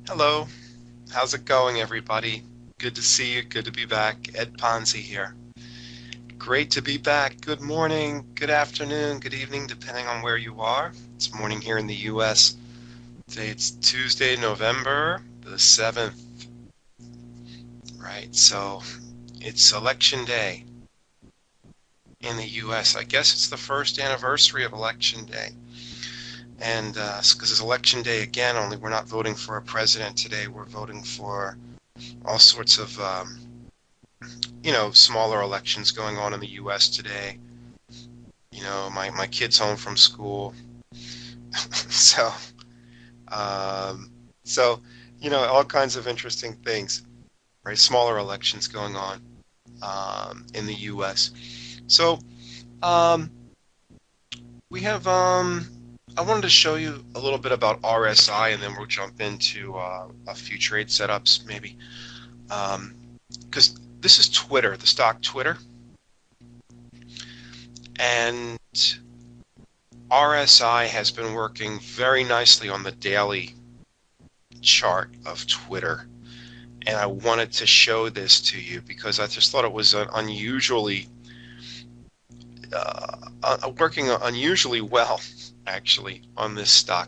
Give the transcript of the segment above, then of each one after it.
Hello, how's it going, everybody? Good to see you. Good to be back. Ed Ponsi here. Great to be back. Good morning, good afternoon, good evening, depending on where you are. It's morning here in the US. Today it's Tuesday, November the 7th, right? So it's election day in the US. I guess it's the first anniversary of election day. And because it's election day again, only we're not voting for a president today. We're voting for all sorts of smaller elections going on in the US today. My kid's home from school. So, um, so, all kinds of interesting things, right? Smaller elections going on in the US. So, um, we have, I wanted to show you a little bit about RSI, and then we'll jump into a few trade setups, maybe. Because this is Twitter, the stock Twitter. And RSI has been working very nicely on the daily chart of Twitter. And I wanted to show this to you because I just thought it was working unusually well, actually, on this stock.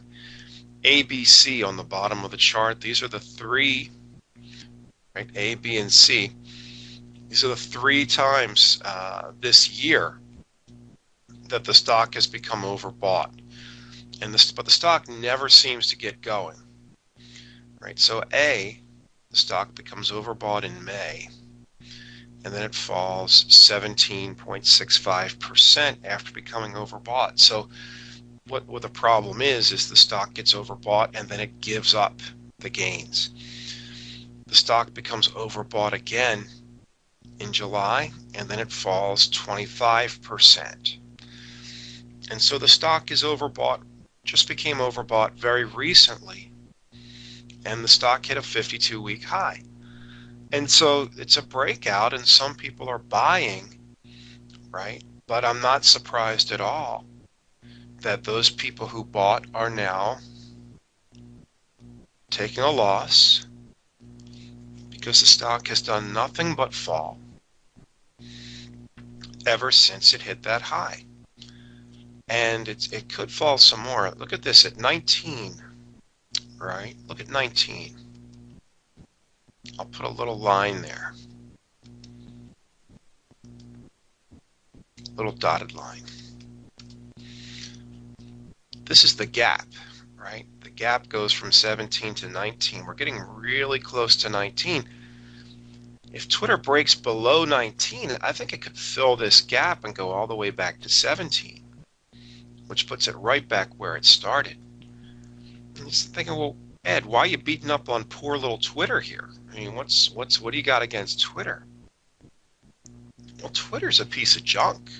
ABC on the bottom of the chart. These are the three, right? A, B, and C. These are the three times this year that the stock has become overbought. But the stock never seems to get going, right? So A, the stock becomes overbought in May, and then it falls 17.65% after becoming overbought. So what the problem is the stock gets overbought and then it gives up the gains. The stock becomes overbought again in July, and then it falls 25%. And so the stock is overbought, just became overbought very recently, and the stock hit a 52-week high. And so it's a breakout, and some people are buying, right? But I'm not surprised at all that those people who bought are now taking a loss because the stock has done nothing but fall ever since it hit that high. And it could fall some more. Look at this at 19, right? Look at 19. I'll put a little line there, little dotted line. This is the gap, right? The gap goes from 17 to 19. We're getting really close to 19. If Twitter breaks below 19, I think it could fill this gap and go all the way back to 17, which puts it right back where it started. And you're thinking, well, Ed, why are you beating up on poor little Twitter here? I mean, what do you got against Twitter? Well, Twitter's a piece of junk.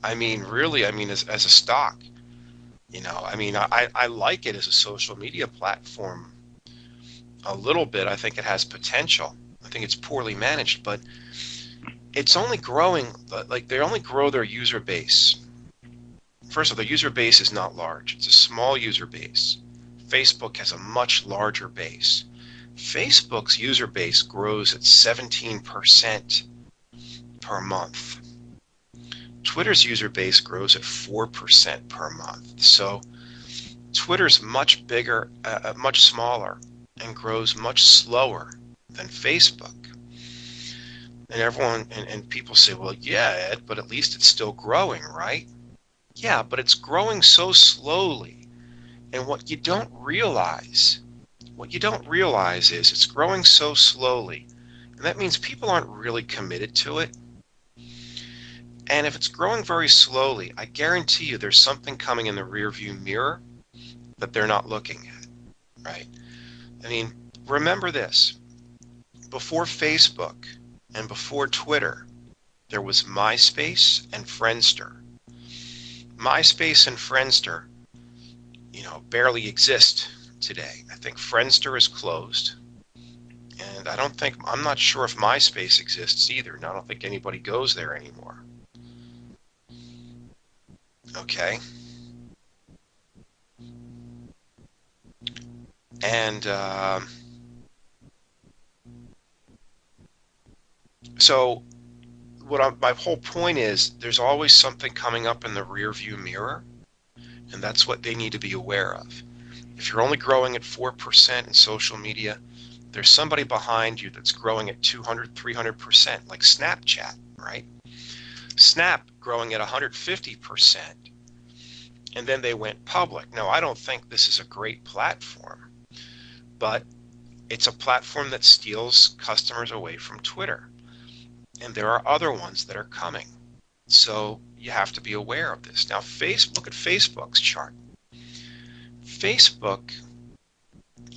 I mean, really, as a stock, I like it as a social media platform a little bit. I think it has potential. I think it's poorly managed, but it's only growing, like they only grow their user base. First of all, the user base is not large. It's a small user base. Facebook has a much larger base. Facebook's user base grows at 17% per month. Twitter's user base grows at 4% per month. So Twitter's much bigger, much smaller, and grows much slower than Facebook. And people say, well, yeah, Ed, but at least it's still growing, right? Yeah, but it's growing so slowly. And what you don't realize is it's growing so slowly. And that means people aren't really committed to it. And if it's growing very slowly, I guarantee you there's something coming in the rearview mirror that they're not looking at, right? I mean, remember this. Before Facebook and before Twitter, there was MySpace and Friendster. MySpace and Friendster, barely exist today. I think Friendster is closed. And I'm not sure if MySpace exists either. And I don't think anybody goes there anymore. Okay. And So my whole point is there's always something coming up in the rear view mirror, and that's what they need to be aware of. If you're only growing at 4% in social media, there's somebody behind you that's growing at 200, 300%, like Snapchat, right? Snap growing at 150%, and then they went public. Now, I don't think this is a great platform, but it's a platform that steals customers away from Twitter. And there are other ones that are coming. So you have to be aware of this. Now, look at Facebook's chart. Facebook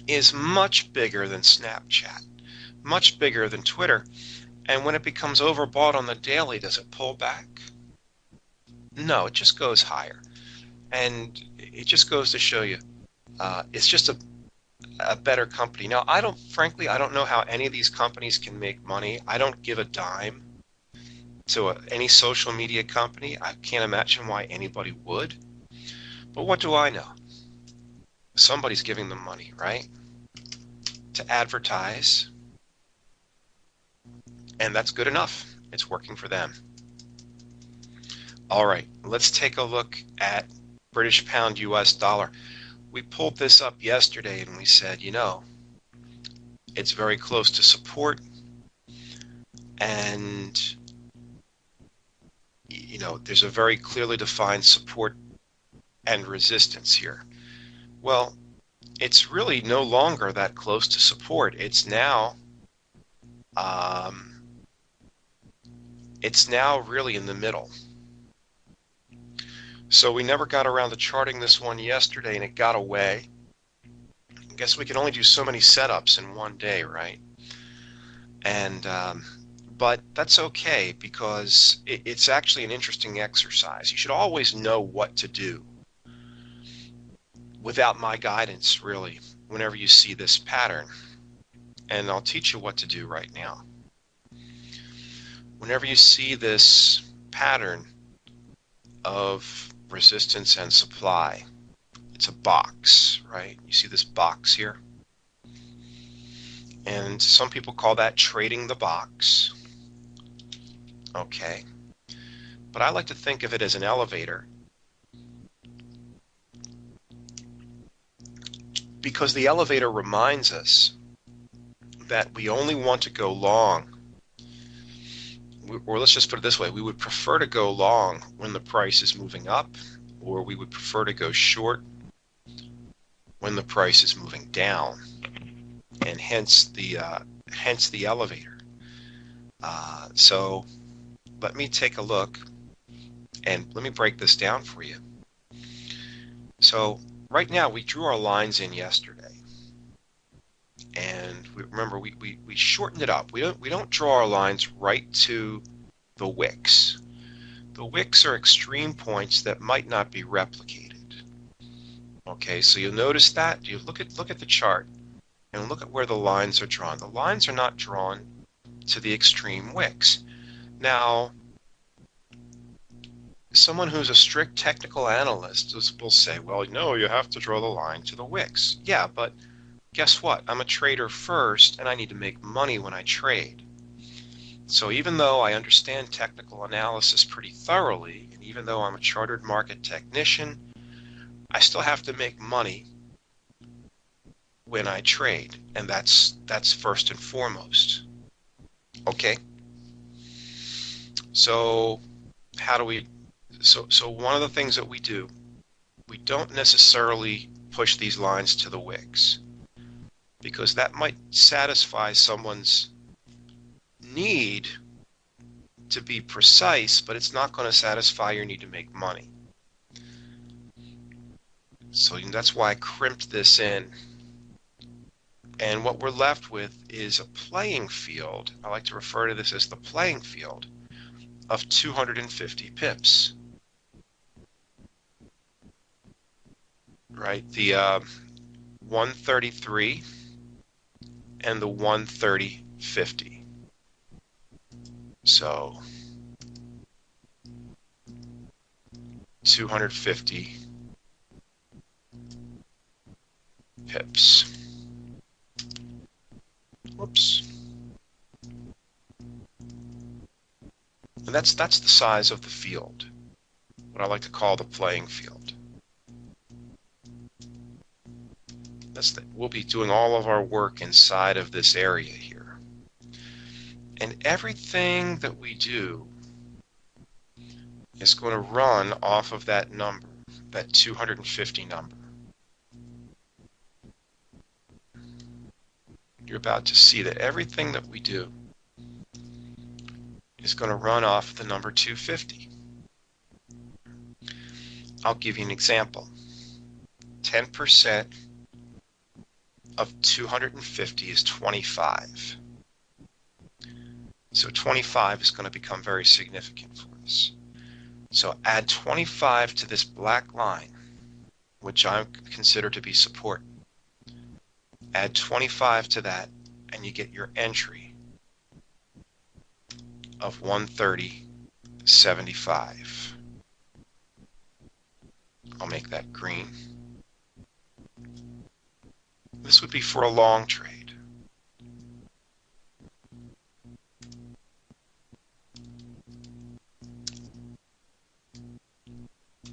is much bigger than Snapchat, much bigger than Twitter. And when it becomes overbought on the daily, does it pull back? No, it just goes higher. And it just goes to show you, it's just a better company. Now, frankly, I don't know how any of these companies can make money. I don't give a dime to any social media company. I can't imagine why anybody would. But what do I know? Somebody's giving them money, right? To advertise. And that's good enough. It's working for them. All right, let's take a look at British pound US dollar. We pulled this up yesterday and we said, it's very close to support, and there's a very clearly defined support and resistance here. Well, it's really no longer that close to support. It's now really in the middle. So we never got around to charting this one yesterday, and it got away. I guess we can only do so many setups in one day, right? And but that's okay, because it's actually an interesting exercise. You should always know what to do without my guidance, really, whenever you see this pattern. And I'll teach you what to do right now. Whenever you see this pattern of resistance and supply, it's a box, right? You see this box here? And some people call that trading the box. Okay. But I like to think of it as an elevator, because the elevator reminds us that we only want to go long, or let's just put it this way, we would prefer to go long when the price is moving up, or we would prefer to go short when the price is moving down, and hence the elevator. So let me take a look, and let me break this down for you. So right now, we drew our lines in yesterday, and remember we shortened it up. We don't draw our lines right to the wicks. The wicks are extreme points that might not be replicated. Okay, so you'll notice that. You look at the chart and look at where the lines are drawn. The lines are not drawn to the extreme wicks. Now, someone who's a strict technical analyst will say, well, no, you have to draw the line to the wicks. Yeah, but guess what? I'm a trader first, and I need to make money when I trade. So even though I understand technical analysis pretty thoroughly, and even though I'm a chartered market technician, I still have to make money when I trade, and that's first and foremost. Okay? So how do we... So one of the things that we do, we don't necessarily push these lines to the wicks, because that might satisfy someone's need to be precise, but it's not going to satisfy your need to make money. So that's why I crimped this in. And what we're left with is a playing field. I like to refer to this as the playing field of 250 pips. Right? The 133 and the 130.50. So 250 pips. Whoops. that's the size of the field, what I like to call the playing field. We'll be doing all of our work inside of this area here. And everything that we do is going to run off of that number, that 250 number. You're about to see that everything that we do is going to run off the number 250. I'll give you an example. 10% of 250 is 25. So 25 is going to become very significant for us. So add 25 to this black line, which I consider to be support. Add 25 to that, and you get your entry of 130.75. I'll make that green. This would be for a long trade.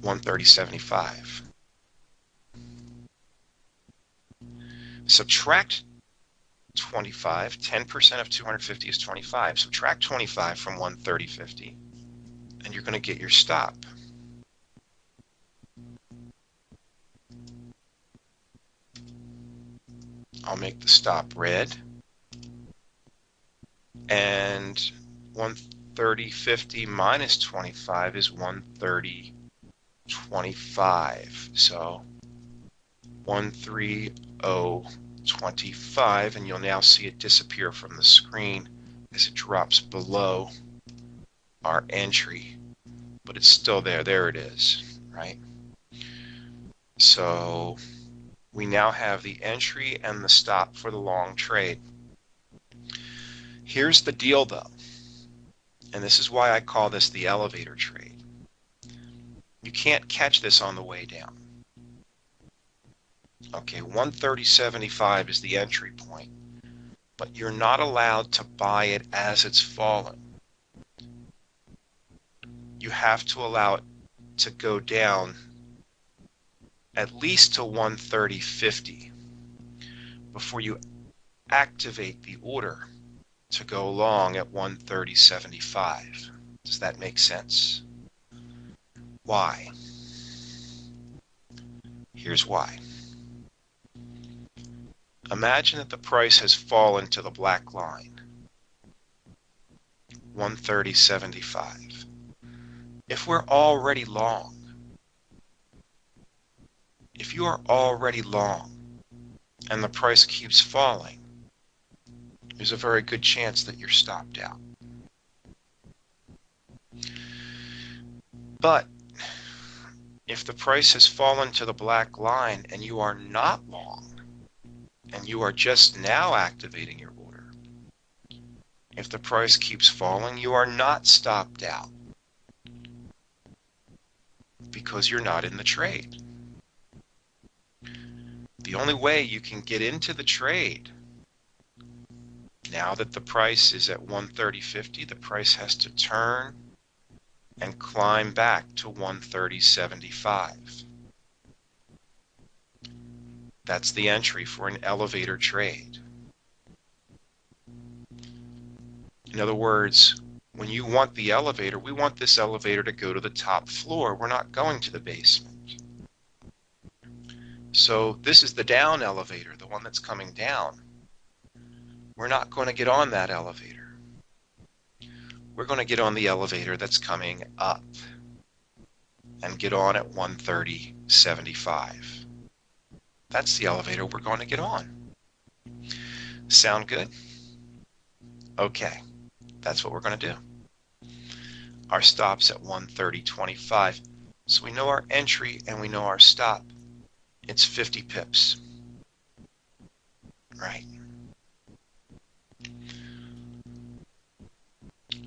$130.75. Subtract 25. 10% of 250 is 25. Subtract 25 from 130.50, and you're going to get your stop. I'll make the stop red, and 130.50 minus 25 is 130.25. So 130.25, and you'll now see it disappear from the screen as it drops below our entry, but it's still there. There it is, right? So we now have the entry and the stop for the long trade. Here's the deal though, and this is why I call this the elevator trade. You can't catch this on the way down. Okay, 130.75 is the entry point, but you're not allowed to buy it as it's falling. You have to allow it to go down at least to 130.50 before you activate the order to go long at 130.75. Does that make sense? Why? Here's why. Imagine that the price has fallen to the black line, 130.75. If we're already long, if you are already long and the price keeps falling, there's a very good chance that you're stopped out. But if the price has fallen to the black line and you are not long, and you are just now activating your order, if the price keeps falling, you are not stopped out because you're not in the trade. The only way you can get into the trade, now that the price is at 130.50, the price has to turn and climb back to 130.75. That's the entry for an elevator trade. In other words, when you want the elevator, we want this elevator to go to the top floor. We're not going to the basement. So this is the down elevator, the one that's coming down. We're not going to get on that elevator. We're going to get on the elevator that's coming up and get on at 130.75. That's the elevator we're going to get on. Sound good? Okay, that's what we're going to do. Our stop's at 130.25. So we know our entry and we know our stop. It's 50 pips. Right?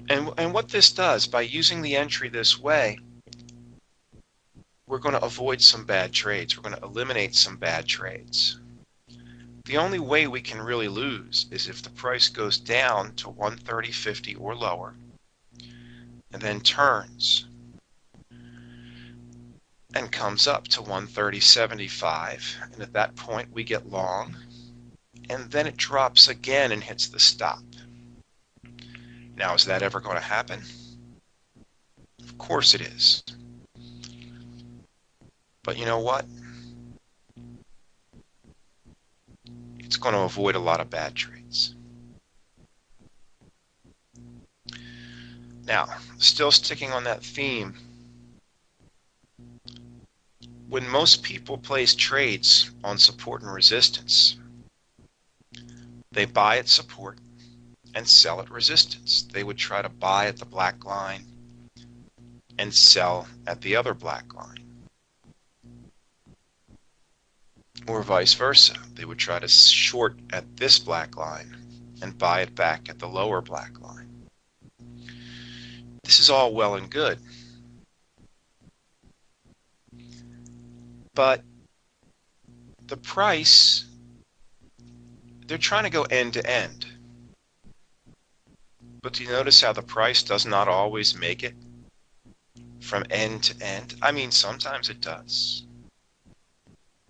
And what this does, by using the entry this way, we're going to avoid some bad trades. We're going to eliminate some bad trades. The only way we can really lose is if the price goes down to 130.50 or lower, and then turns and comes up to 130.75, and at that point we get long, and then it drops again and hits the stop. Now, is that ever going to happen? Of course it is. But you know what? It's going to avoid a lot of bad trades. Now, still sticking on that theme, when most people place trades on support and resistance, they buy at support and sell at resistance. They would try to buy at the black line and sell at the other black line. Or vice versa. They would try to short at this black line and buy it back at the lower black line. This is all well and good. But the price, they're trying to go end to end. But do you notice how the price does not always make it from end to end? I mean, sometimes it does.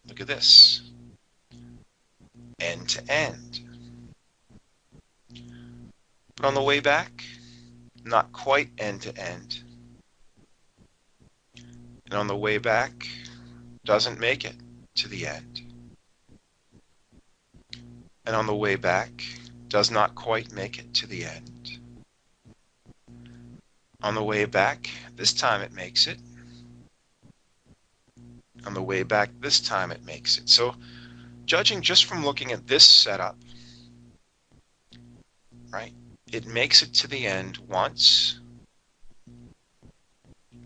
Look at this. End to end. But on the way back, not quite end to end. And on the way back, doesn't make it to the end. And on the way back, does not quite make it to the end. On the way back, this time it makes it. On the way back, this time it makes it. So, judging just from looking at this setup, right, it makes it to the end once,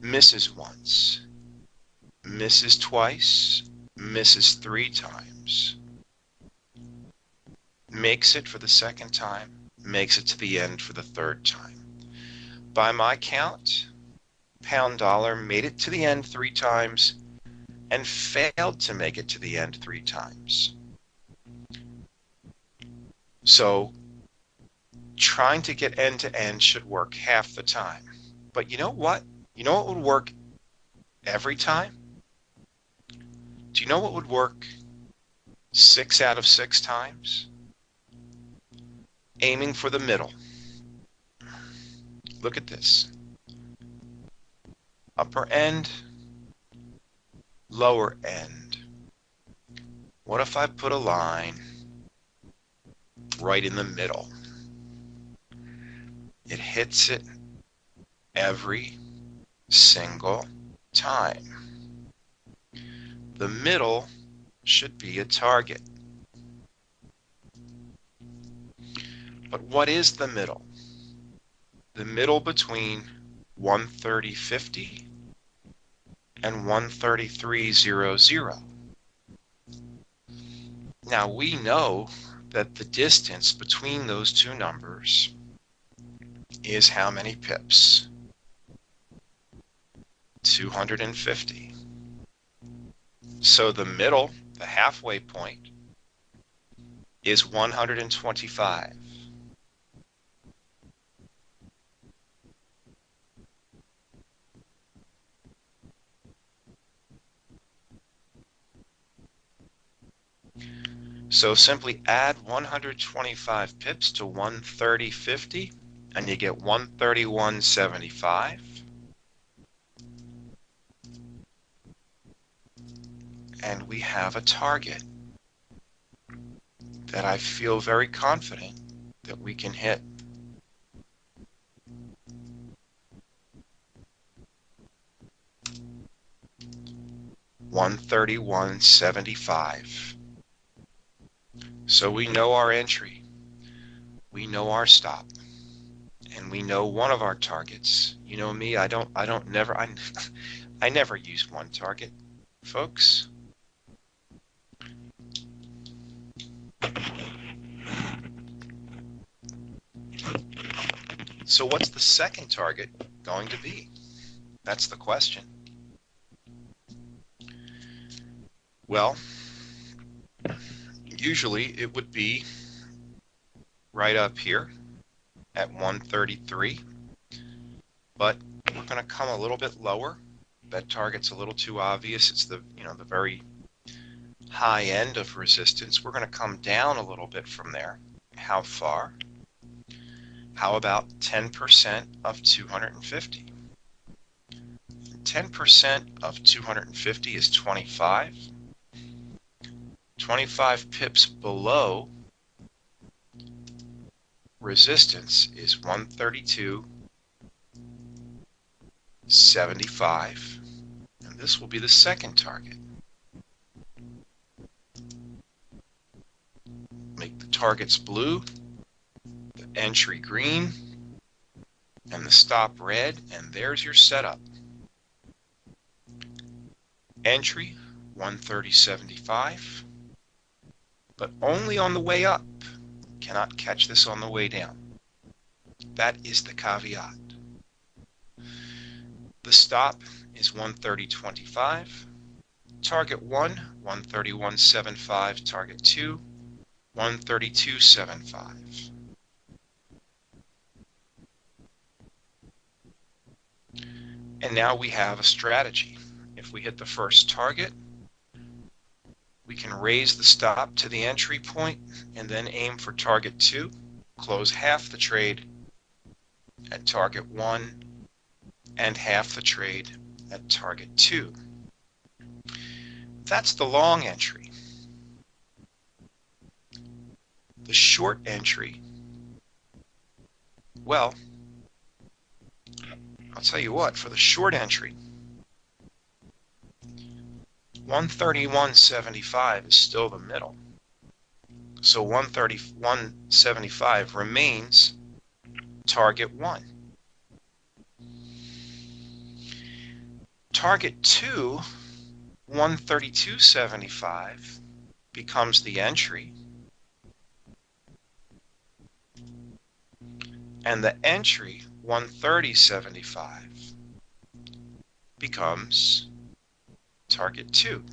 misses once, misses twice, misses 3 times, makes it for the second time, makes it to the end for the 3rd time. By my count, pound dollar made it to the end 3 times and failed to make it to the end 3 times. So trying to get end to end should work half the time. But you know what? You know what would work every time? Do you know what would work 6 out of 6 times? Aiming for the middle. Look at this. Upper end, lower end. What if I put a line right in the middle? It hits it every single time. The middle should be a target. But what is the middle? The middle between 130.50 and 133.00. Now we know that the distance between those two numbers is how many pips? 250. So the middle, the halfway point, is 125. So simply add 125 pips to 130.50 and you get 131.75. And we have a target that I feel very confident that we can hit. $131.75. So we know our entry, we know our stop, and we know one of our targets. You know me, I never use one target, folks. So what's the second target going to be? That's the question. Well, usually it would be right up here at 133. but we're going to come a little bit lower. That target's a little too obvious. It's the very high end of resistance. We're going to come down a little bit from there. How far? How about 10% of 250? 10% of 250 is 25. 25 pips below resistance is 132.75, and this will be the second target. Make the targets blue, the entry green, and the stop red, and there's your setup. Entry 130.75, but only on the way up. Cannot catch this on the way down. That is the caveat. The stop is 130.25. Target 1, 131.75. Target 2, 132.75. And now we have a strategy. If we hit the first target, we can raise the stop to the entry point and then aim for target 2, close half the trade at target 1 and half the trade at target 2. That's the long entry. The short entry, well, I'll tell you what, for the short entry, 131.75 is still the middle. So 131.75 remains target 1. Target 2, 132.75, becomes the entry. And the entry, 130.75, becomes target 2.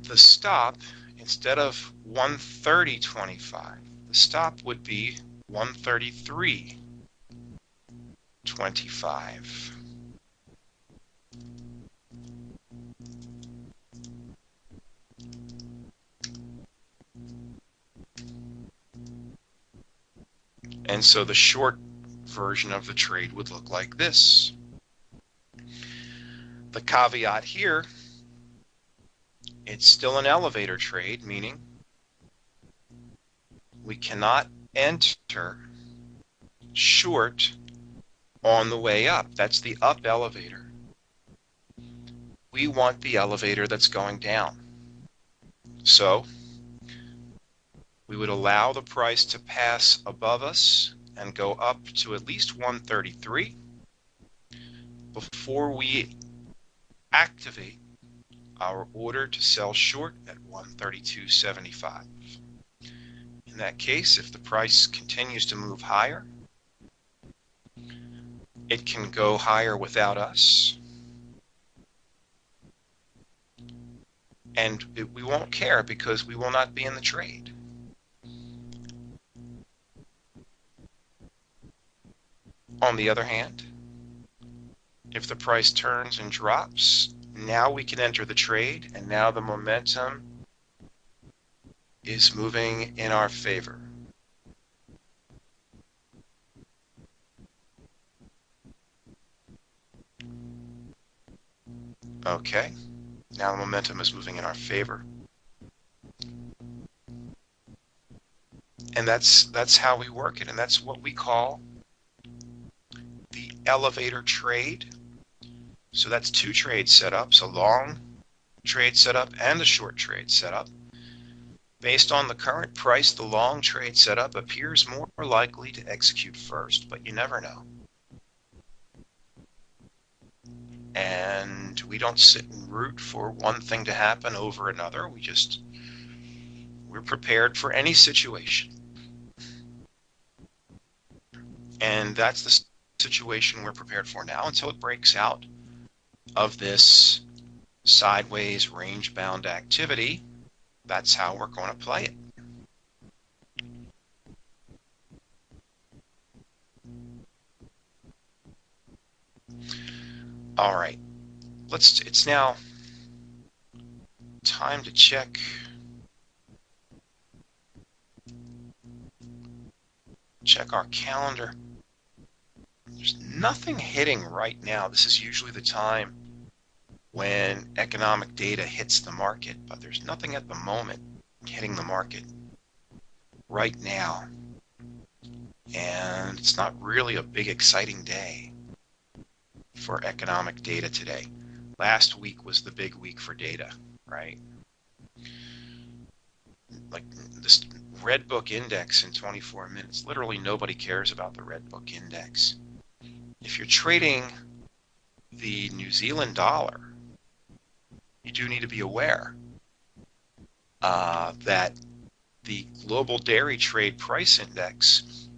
The stop, instead of 130.25, the stop would be 133.25. And so the short version of the trade would look like this. The caveat here, it's still an elevator trade, meaning we cannot enter short on the way up. That's the up elevator. We want the elevator that's going down. So we would allow the price to pass above us and go up to at least 133 before we activate our order to sell short at 132.75. In that case, if the price continues to move higher, it can go higher without us, and we won't care because we will not be in the trade. On the other hand, if the price turns and drops, now we can enter the trade, and now the momentum is moving in our favor. Okay, now the momentum is moving in our favor. And that's how we work it, and that's what we call the elevator trade. So that's two trade setups, a long trade setup and a short trade setup. Based on the current price, the long trade setup appears more likely to execute first, but you never know. And we don't sit and root for one thing to happen over another. We're prepared for any situation. And that's the situation we're prepared for now until it breaks out of this sideways range-bound activity. That's how we're going to play it. All right, it's now time to check our calendar. There's nothing hitting right now. This is usually the time when economic data hits the market, but there's nothing at the moment hitting the market right now. And it's not really a big exciting day for economic data today. Last week was the big week for data, right? Like this Red Book Index in 24 minutes, literally nobody cares about the Red Book Index. If you're trading the New Zealand dollar, you do need to be aware that the Global Dairy Trade Price Index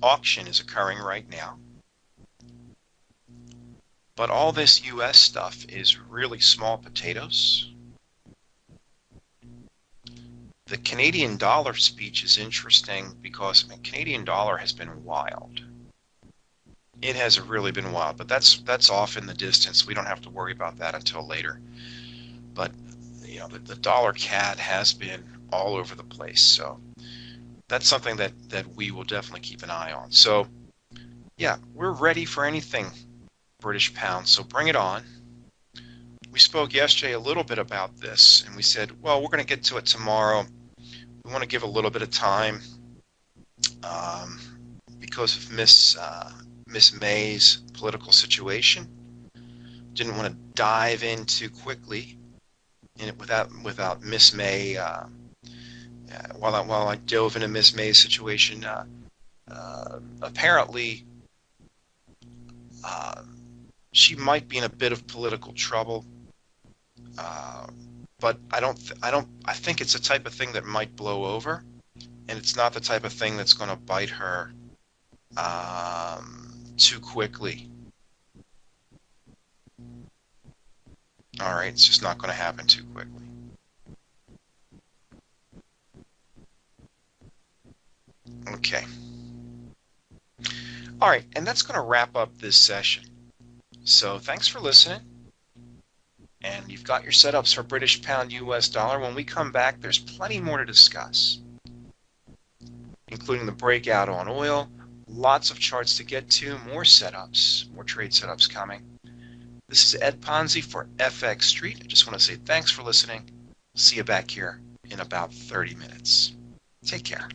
auction is occurring right now. But all this US stuff is really small potatoes. The Canadian dollar speech is interesting because Canadian dollar has been wild. It has really been wild, but that's off in the distance. We don't have to worry about that until later. But you know, the dollar CAD has been all over the place, so that's something that we will definitely keep an eye on. So yeah, we're ready for anything British pound, so bring it on. We spoke yesterday a little bit about this, and we said, well, we're going to get to it tomorrow. We want to give a little bit of time because of Miss May's political situation. Didn't want to dive in too quickly in it without Miss May. While I dove into Miss May's situation, apparently she might be in a bit of political trouble. But I think it's the type of thing that might blow over, and it's not the type of thing that's going to bite her too quickly. All right, it's just not going to happen too quickly. Okay. All right, and that's going to wrap up this session. So thanks for listening. And you've got your setups for British pound US dollar. When we come back, there's plenty more to discuss, including the breakout on oil, lots of charts to get to, more setups, more trade setups coming. This is Ed Ponsi for FX Street. I just want to say thanks for listening. See you back here in about 30 minutes. Take care.